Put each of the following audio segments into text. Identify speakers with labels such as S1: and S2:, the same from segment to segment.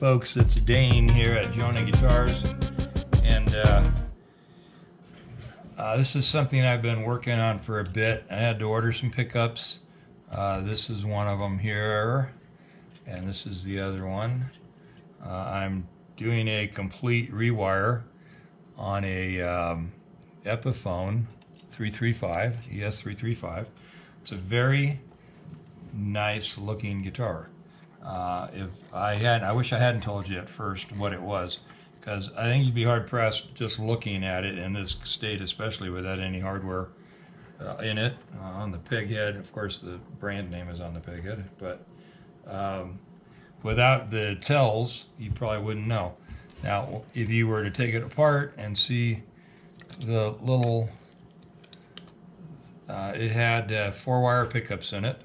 S1: folks, it's Dane here at JONAH Guitars, and this is something I've been working on for a bit. I had to order some pickups. This is one of them here, and this is the other one. I'm doing a complete rewire on a Epiphone 335, ES-335. It's a very nice looking guitar. I wish I hadn't told you at first what it was, because I think you'd be hard pressed just looking at it in this state, especially without any hardware in it. On the peg head, of course, the brand name is on the peg head, but without the tells, you probably wouldn't know. Now, if you were to take it apart and see the little, it had 4-wire pickups in it.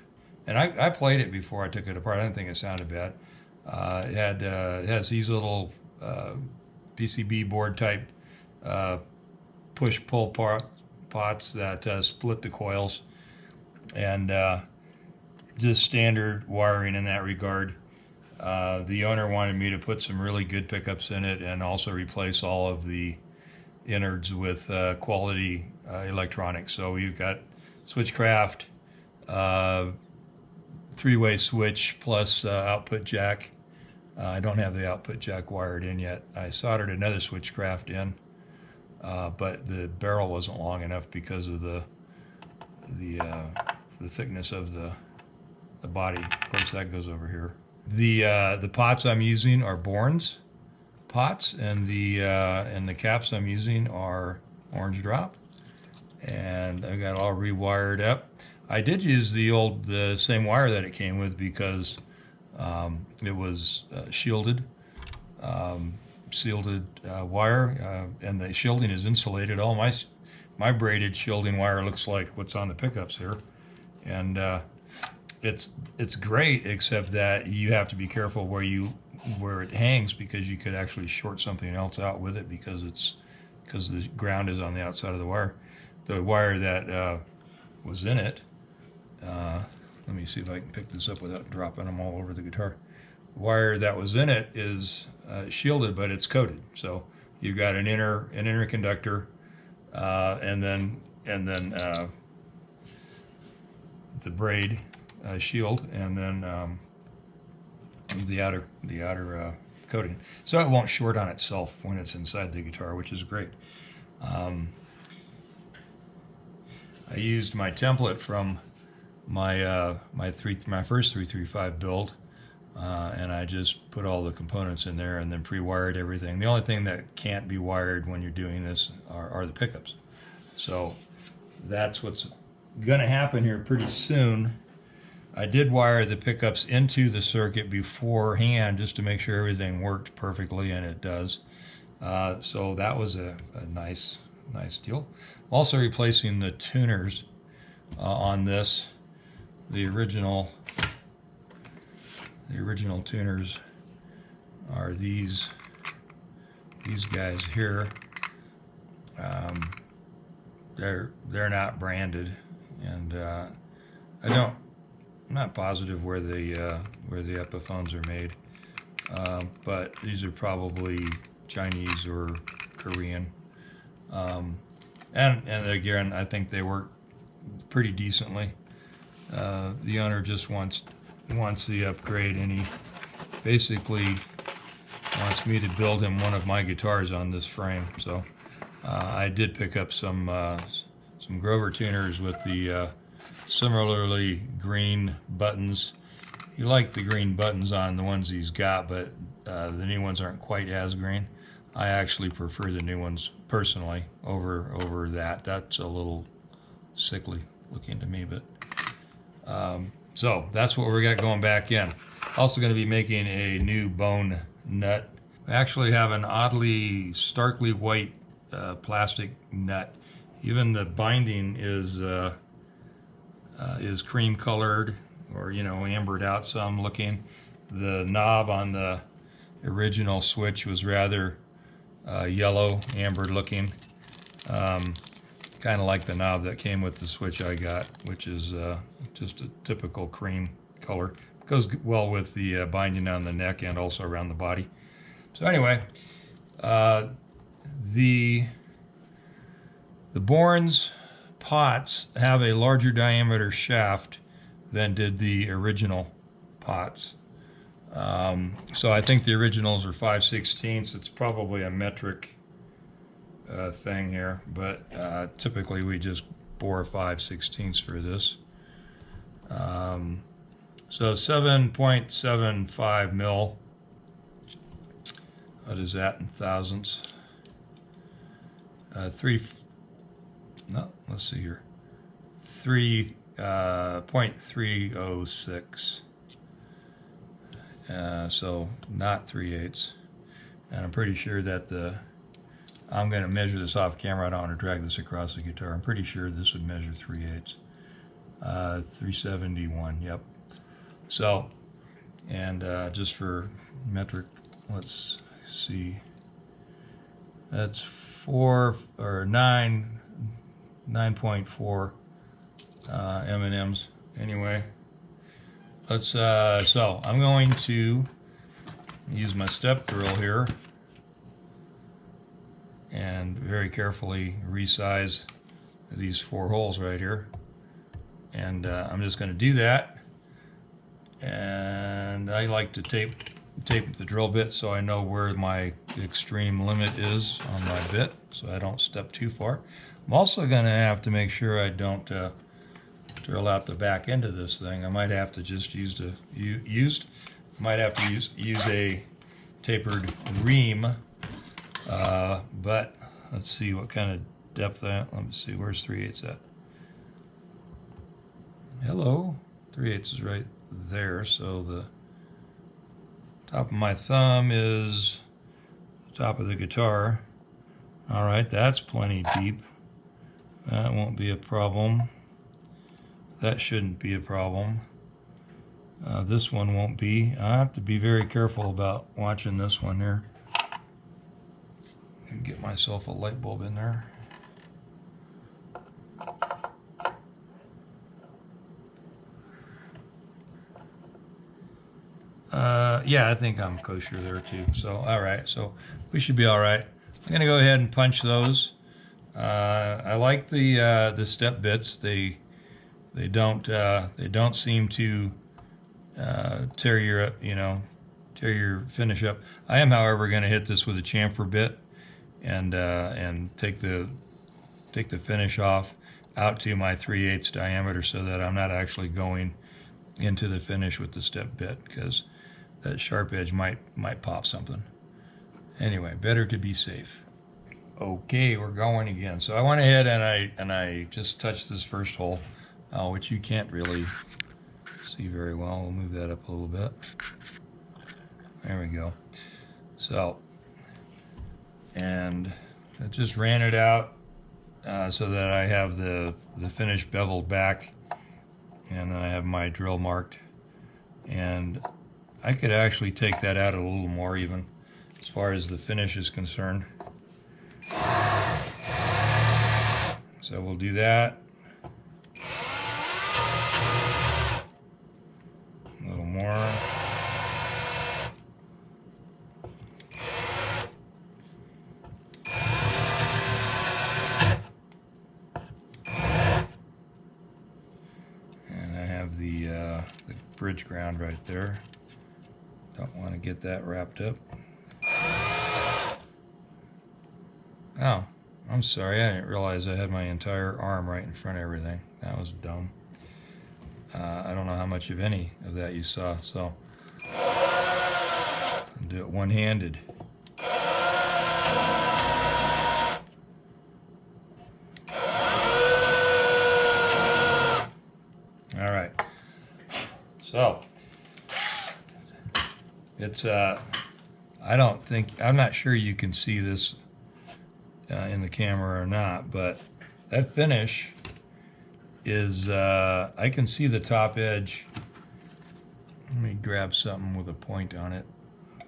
S1: And I played it before I took it apart. I didn't think it sounded bad. It has these little PCB board type push-pull pots that split the coils, and just standard wiring in that regard. The owner wanted me to put some really good pickups in it and also replace all of the innards with quality electronics. So we've got switchcraft, 3-way switch plus output jack. I don't have the output jack wired in yet. I soldered another switchcraft in, but the barrel wasn't long enough because of the thickness of the body. Of course, that goes over here. The pots I'm using are Bourne's pots, and the caps I'm using are orange drop, and I got all rewired up. I did use the same wire that it came with because it was shielded wire, and the shielding is insulated. All my braided shielding wire looks like what's on the pickups here, and it's great, except that you have to be careful where it hangs, because you could actually short something else out with it because the ground is on the outside of the wire. The wire that was in it. Let me see if I can pick this up without dropping them all over the guitar. The wire that was in it is shielded, but it's coated. So you've got an inner conductor, and then the braid shield, and then the outer coating. So it won't short on itself when it's inside the guitar, which is great. I used my template from my first 335 build, and I just put all the components in there and then pre-wired everything. The only thing that can't be wired when you're doing this are the pickups. So that's what's going to happen here pretty soon. I did wire the pickups into the circuit beforehand just to make sure everything worked perfectly, and it does. So that was a nice deal. Also replacing the tuners on this. The original tuners are these guys here. They're not branded, and I'm not positive where the Epiphones are made, but these are probably Chinese or Korean. And again, I think they work pretty decently. The owner just wants the upgrade, and he basically wants me to build him one of my guitars on this frame. So I did pick up some Grover tuners with the similarly green buttons. He liked the green buttons on the ones he's got, but the new ones aren't quite as green. I actually prefer the new ones personally over that. That's a little sickly looking to me, but so that's what we got going back in. Also going to be making a new bone nut. I actually have an oddly starkly white plastic nut. Even the binding is cream colored, or ambered out some looking. The knob on the original switch was rather yellow, ambered looking. Kind of like the knob that came with the switch I got, which is just a typical cream color. goes well with the binding on the neck and also around the body. So anyway, the Bourne's pots have a larger diameter shaft than did the original pots. So I think the originals are 5/16. It's probably a metric thing here, but typically we just bore 5/16 for this. So 7.75 mil. What is that in thousandths? Let's see here. 3.306. So not 3/8. And I'm pretty sure that I'm going to measure this off camera. I don't want to drag this across the guitar. I'm pretty sure this would measure 3/8. 371, yep. So, and just for metric, let's see. That's 9.4 M&Ms. Anyway, let's. So I'm going to use my step drill here and very carefully resize these 4 holes right here. And I'm just going to do that. And I like to tape the drill bit so I know where my extreme limit is on my bit, so I don't step too far. I'm also going to have to make sure I don't drill out the back end of this thing. I might have to just use a tapered ream. But let's see what kind of depth that. Let me see, where's 3/8 at? Hello, 3/8 is right there. So the top of my thumb is the top of the guitar. All right, that's plenty deep. That won't be a problem. That shouldn't be a problem. This one won't be. I have to be very careful about watching this one here. And get myself a light bulb in there. Yeah, I think I'm kosher there too. So, all right, so we should be all right. I'm gonna go ahead and punch those. I like the step bits. They don't seem to tear your finish up. I am, however, going to hit this with a chamfer bit and take the finish off out to my 3/8 diameter so that I'm not actually going into the finish with the step bit, because that sharp edge might pop something. Anyway, better to be safe. Okay, we're going again. So I went ahead and I just touched this first hole, which you can't really see very well. We'll move that up a little bit. There we go. So, and I just ran it out so that I have the finish beveled back, and then I have my drill marked. And I could actually take that out a little more even as far as the finish is concerned. So we'll do that. A little more. And I have the bridge ground right there. Don't want to get that wrapped up. Oh, I'm sorry. I didn't realize I had my entire arm right in front of everything. That was dumb. I don't know how much of any of that you saw, so I'll do it one-handed. All right. So it's I'm not sure you can see this in the camera or not, but that finish is, I can see the top edge. Let me grab something with a point on it.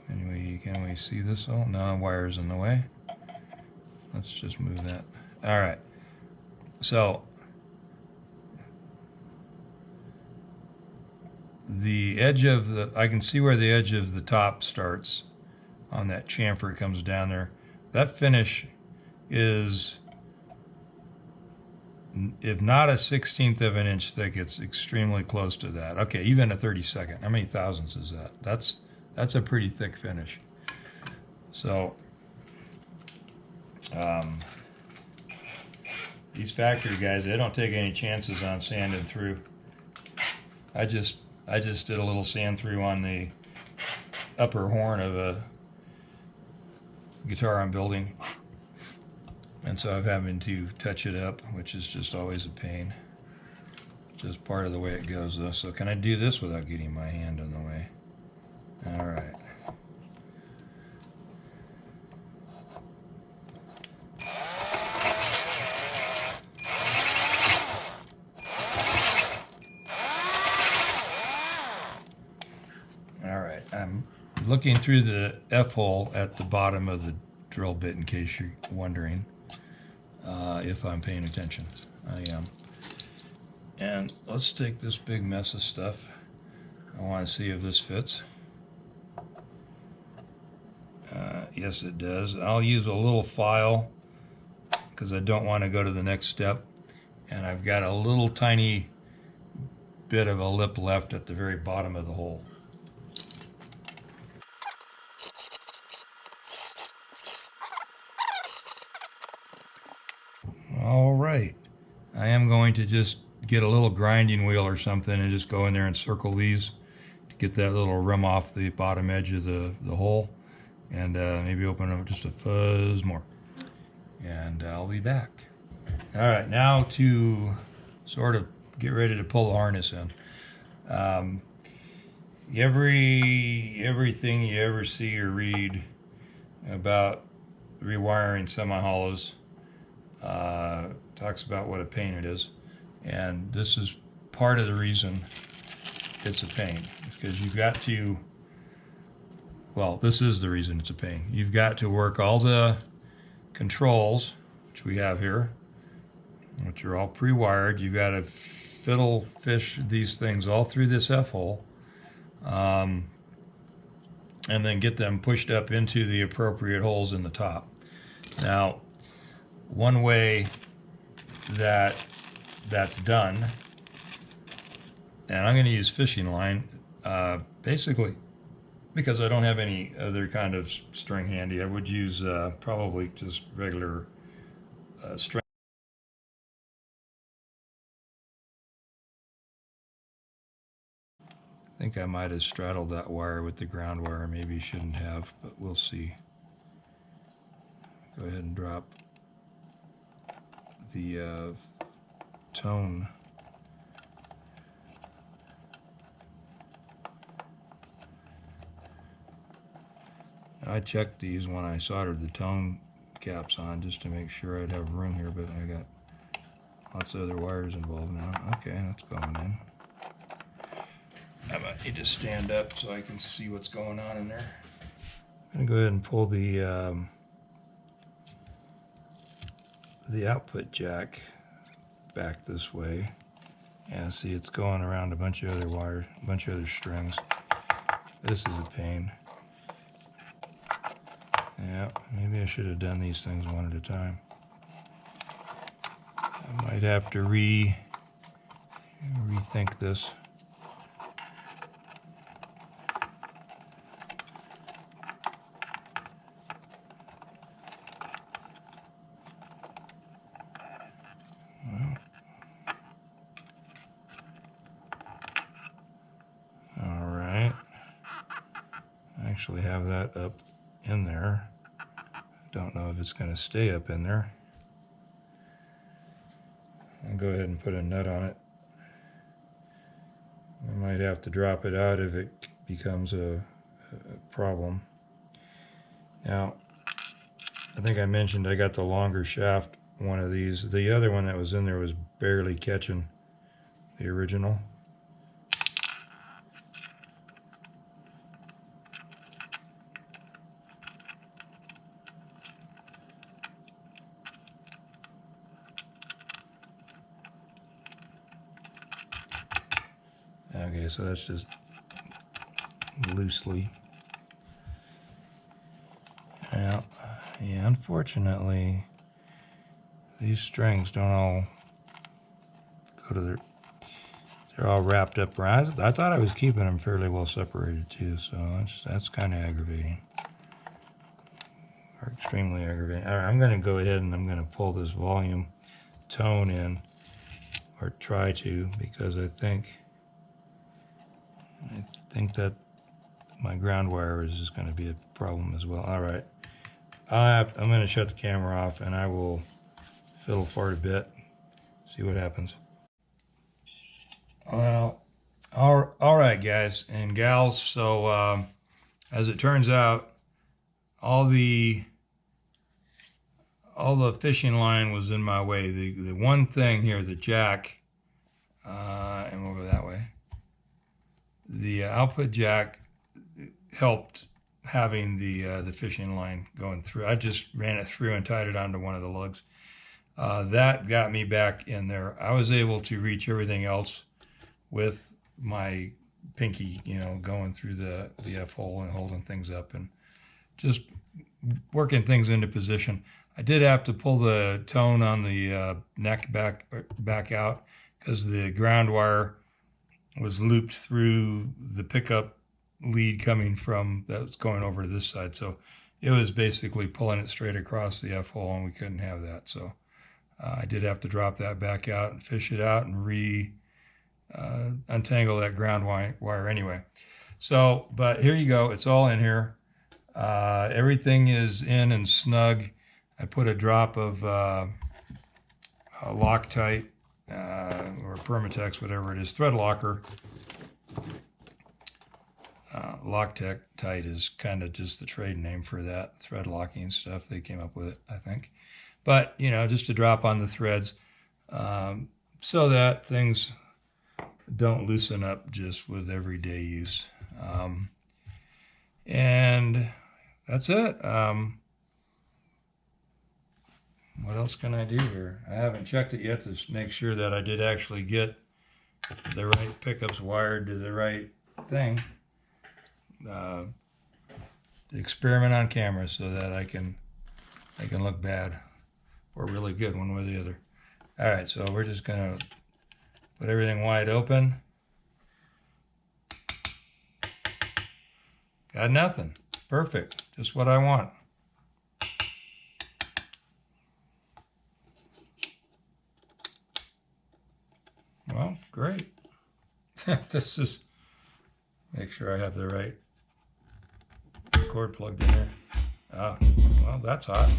S1: Anyway, can we see this? Oh, no, wire's in the way. Let's just move that. All right. So the edge of the, I can see where the edge of the top starts on that chamfer. It comes down there. That finish is, if not a 1/16 of an inch thick, it's extremely close to that. Okay, even a 32nd. How many thousandths is that? That's a pretty thick finish. So these factory guys, they don't take any chances on sanding through. I just did a little sand through on the upper horn of a guitar I'm building, and so I'm having to touch it up, which is just always a pain. Just part of the way it goes though. So can I do this without getting my hand in the way? All right. I'm looking through the F-hole at the bottom of the drill bit in case you're wondering if I'm paying attention. I am. And let's take this big mess of stuff. I want to see if this fits. Yes, it does. I'll use a little file because I don't want to go to the next step. And I've got a little tiny bit of a lip left at the very bottom of the hole. All right, I am going to just get a little grinding wheel or something and just go in there and circle these to get that little rim off the bottom edge of the hole, and maybe open up just a fuzz more, and I'll be back. All right, now to sort of get ready to pull the harness in. Everything you ever see or read about rewiring semi-hollows talks about what a pain it is, and this is part of the reason it's a pain, because you've got to, well, this is the reason it's a pain. You've got to work all the controls, which we have here, which are all pre-wired. You've got to fiddle fish these things all through this F-hole, and then get them pushed up into the appropriate holes in the top. Now, one way that's done, and I'm going to use fishing line, basically because I don't have any other kind of string handy. I would use probably just regular string. I think I might have straddled that wire with the ground wire. Maybe shouldn't have, but we'll see. Go ahead and drop the tone. I checked these when I soldered the tone caps on just to make sure I'd have room here, but I got lots of other wires involved now. Okay, that's going in. I might need to stand up so I can see what's going on in there. I'm going to go ahead and pull the output jack back this way. Yeah, see, it's going around a bunch of other wires, a bunch of other strings. This is a pain. Yeah, maybe I should have done these things one at a time. I might have to rethink this. Actually have that up in there. Don't know if it's going to stay up in there. I'll go ahead and put a nut on it. I might have to drop it out if it becomes a problem. Now, I think I mentioned I got the longer shaft, one of these. The other one that was in there was barely catching the original. Okay, so that's just loosely. Yeah, unfortunately, these strings don't all go to their... They're all wrapped up around. I thought I was keeping them fairly well separated too, so that's kind of aggravating. Or extremely aggravating. All right, I'm going to go ahead and I'm going to pull this volume tone in, or try to, because I think that my ground wire is just going to be a problem as well. All right, I'm going to shut the camera off and I will fiddle for a bit, see what happens. Well, all right, guys and gals. So as it turns out, all the fishing line was in my way. The one thing here, the jack, and we'll go that way. The output jack helped having the fishing line going through. I just ran it through and tied it onto one of the lugs. That got me back in there. I was able to reach everything else with my pinky, you know, going through the F-hole and holding things up and just working things into position. I did have to pull the tone on the neck back out because the ground wire was looped through the pickup lead coming from that was going over to this side. So it was basically pulling it straight across the F-hole, and we couldn't have that. So I did have to drop that back out and fish it out and untangle that ground wire anyway. So, but here you go. It's all in here. Everything is in and snug. I put a drop of Loctite or Permatex, whatever it is, thread locker. Loctite is kind of just the trade name for that thread locking stuff. They came up with it, I think. But, you know, just to drop on the threads so that things don't loosen up just with everyday use. And that's it. What else can I do here? I haven't checked it yet to make sure that I did actually get the right pickups wired to the right thing. Experiment on camera so that I can look bad or really good, one way or the other. All right, so we're just gonna put everything wide open. Got nothing. Perfect. Just what I want. Well, great. This is, make sure I have the right cord plugged in here. Well, that's hot.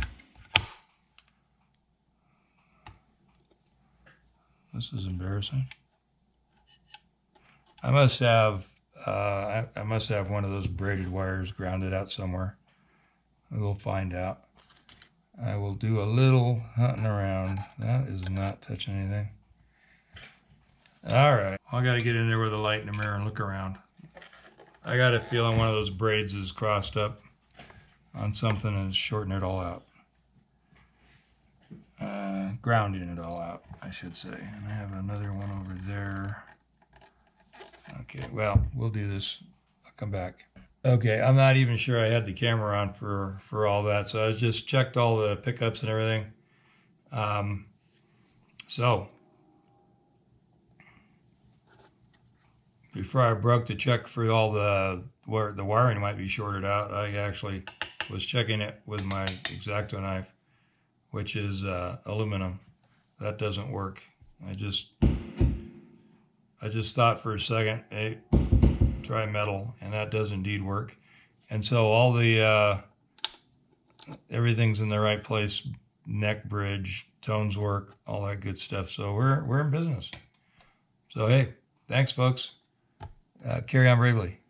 S1: This is embarrassing. I must have one of those braided wires grounded out somewhere. We'll find out. I will do a little hunting around. That is not touching anything. All right, I got to get in there with a light and a mirror and look around. I got a feeling one of those braids is crossed up on something and it's shorting it all out. Grounding it all out, I should say. And I have another one over there. Okay, well, we'll do this. I'll come back. Okay, I'm not even sure I had the camera on for all that, so I just checked all the pickups and everything. So before I broke to check for all where the wiring might be shorted out, I actually was checking it with my X-Acto knife, which is aluminum. That doesn't work. I just thought for a second, hey, try metal, and that does indeed work. And so all the everything's in the right place, neck bridge, tones work, all that good stuff. So we're in business. So hey, thanks folks. Carry on bravely.